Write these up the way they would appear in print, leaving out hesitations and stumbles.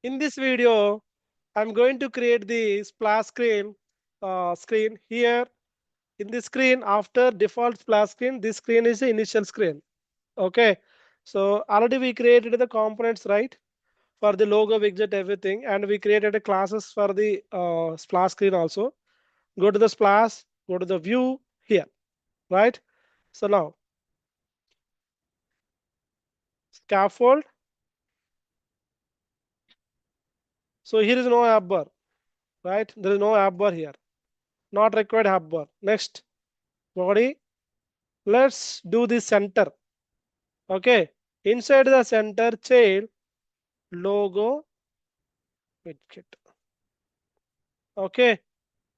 In this video, I'm going to create the splash screen here. In this screen, after default splash screen, this screen is the initial screen. Okay. So already we created the components, right? For the logo, widget, everything, and we created a classes for the splash screen also. Go to the splash, go to the view here, right? So now scaffold. So here is no app bar, right? There is no app bar here. Not required app bar. Next, body. Let's do the center. Okay. Inside the center chain logo widget. Okay.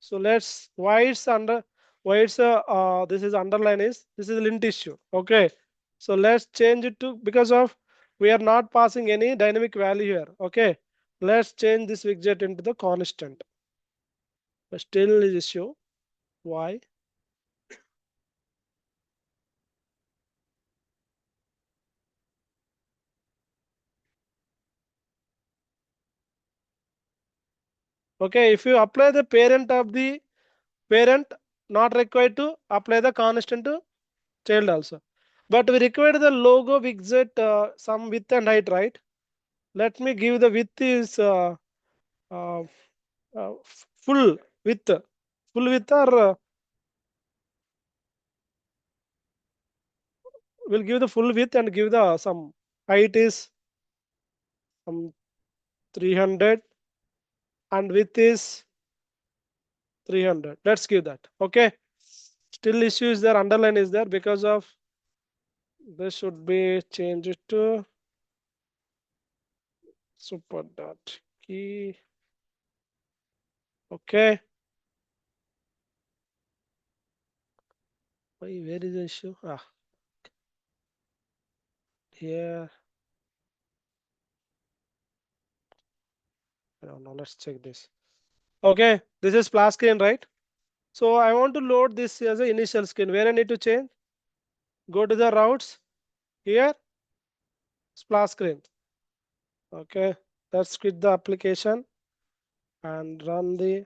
So let's why it's this is underline is this is lint issue. Okay. So let's change it to because of we are not passing any dynamic value here. Okay. Let's change this widget into the constant. But still is issue. Why? Okay. If you apply the parent of the parent, not required to apply the constant to child also. But we require the logo widget some width and height, right? Let me give the width is uh, full width. Full width or we'll give the full width and give the some height is some 300 and width is 300. Let's give that. Okay. Still issue is there, underline is there because of this should be changed to super dot key. Okay. Where is the issue? Here. I don't know. Let's check this. Okay, this is splash screen, right? So I want to load this as an initial screen. Where I need to change? Go to the routes here, splash screen. Okay, let's quit the application and run the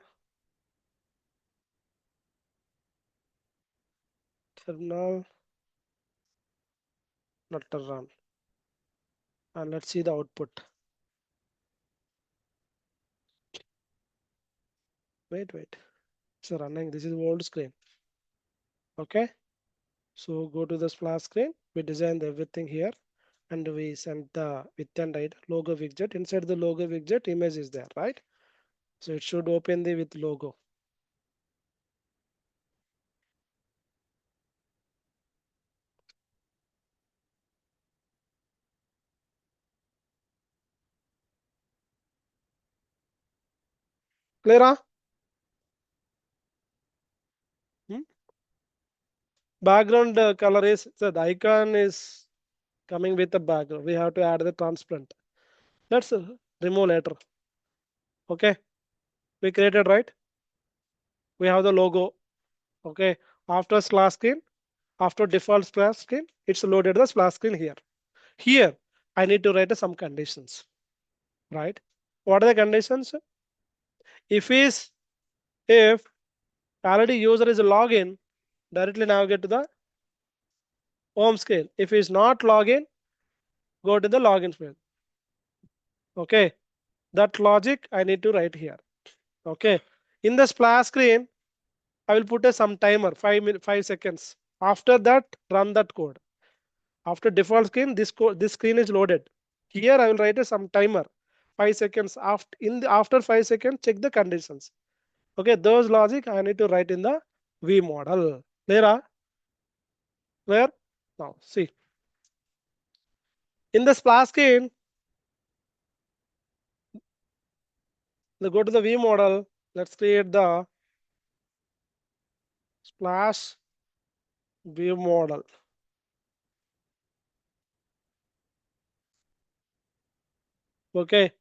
terminal, not to run. And let's see the output. Wait. It's running. This is old screen. Okay, so go to the splash screen. We designed everything here and we sent the with and height logo widget. Inside the logo widget, image is there, right? So it should open the with logo. Clear? Hmm? Background color is so the icon is coming with the background. We have to add the transparent. Let's remove later. Okay, we created right. We have the logo. Okay, after splash screen, after default splash screen, it's loaded the splash screen here. Here, I need to write some conditions. Right? What are the conditions? If if already user is login, directly navigate to the home screen. If is not login, go to the login screen. Okay, that logic I need to write here. Okay, in the splash screen, I will put a some timer 5 seconds. After that, run that code. After default screen, this screen is loaded. Here I will write a some timer 5 seconds. After 5 seconds, check the conditions. Okay, those logic I need to write in the V model. Clear? Clear? Now see in the splash screen, go to the V model. Let's create the splash view model. Okay,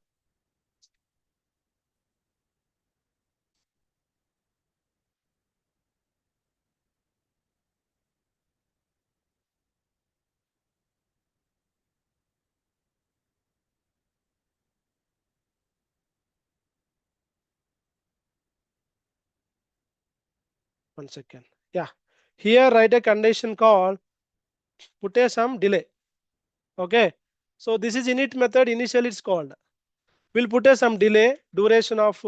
1 second. Yeah. Here write a condition called put a some delay. Okay. So this is init method. Initially it's called. We'll put a some delay duration of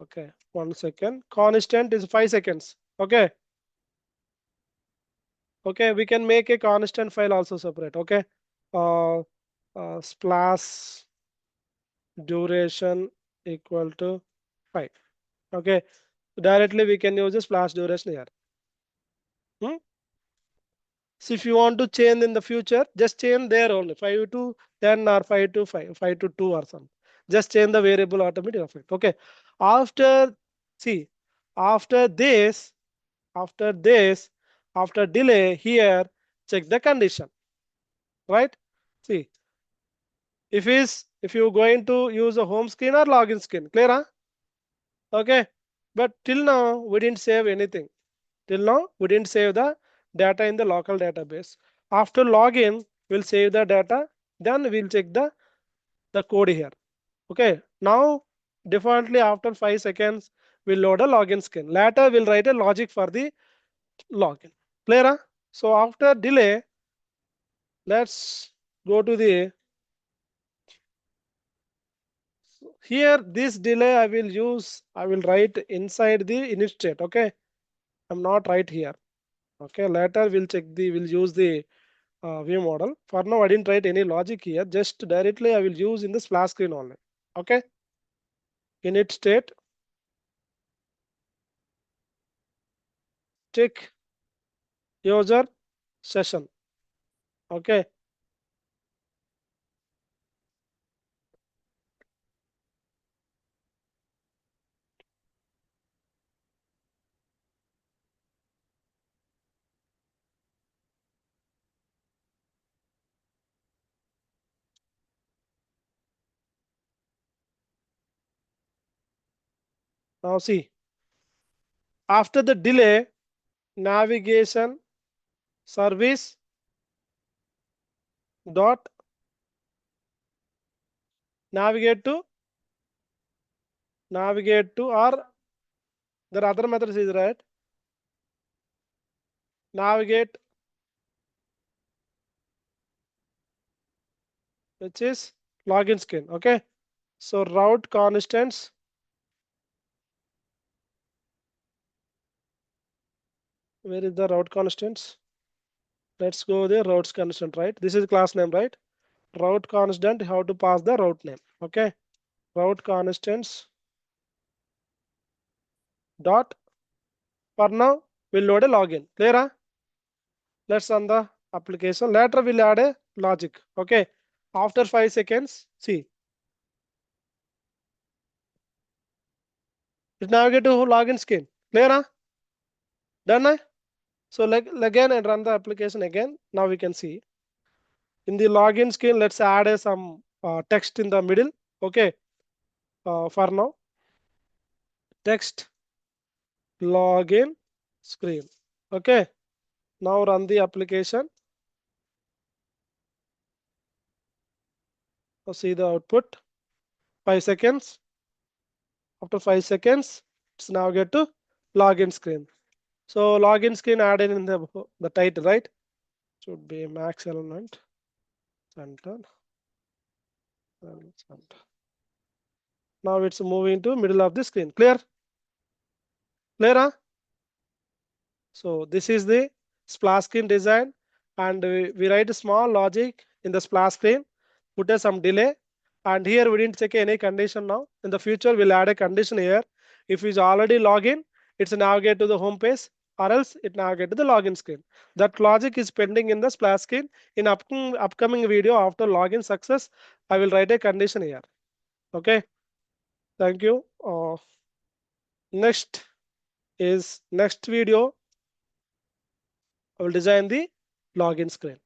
okay, 1 second. Constant is 5 seconds. Okay. Okay, we can make a constant file also separate. Okay. Uh, splash duration equal to 5. Okay. Directly we can use the splash duration here. Hmm? So if you want to change in the future, just change there only 5 to 10 or 5 to 5, 5 to 2 or something. Just change the variable automatic effect. Okay. After see, after this, after this, after delay here, check the condition. Right? See, if you're going to use a home screen or login screen, clear? Huh? Okay. But till now we didn't save anything. Till now we didn't save the data in the local database. After login, we'll save the data. Then we'll check the code here. Okay. Now defaultly after 5 seconds, we'll load a login screen. Later we'll write a logic for the login. Clear? Huh? So after delay, let's go to the here this delay I will write inside the init state. Okay. I'm not right here. Okay. Later we'll use the view model. For now, I didn't write any logic here. Just directly I will use in the splash screen only. Okay. Init state tick user session. Okay. Now see, after the delay, navigation service dot navigate to or there are other methods is right. Navigate, which is login screen. Okay. So route constants. Where is the route constants? Let's go there. Routes constant, right? This is class name, right? Route constant, how to pass the route name. Okay. Route constants dot for now we'll load a login. Clear? Huh? Let's run the application. Later we'll add a logic. Okay. After 5 seconds, see it navigate to login screen. Clear? Huh? Done? Huh? So like again and run the application again. Now we can see in the login screen. Let's add some text in the middle. Okay. For now, text login screen. Okay. Now run the application. See the output. 5 seconds. After 5 seconds, it's now get to login screen. So login screen added in the title, right? Should be max element center and center. Now it's moving to middle of the screen. Clear? Clear? Huh? So this is the splash screen design, and we write a small logic in the splash screen, put some delay, and here we didn't check any condition now. In the future, we'll add a condition here. If it's already login, it's navigate to the home page, or else it navigate to the login screen. That logic is pending in the splash screen. In upcoming video after login success, I will write a condition here. Okay. Thank you. Next video. I will design the login screen.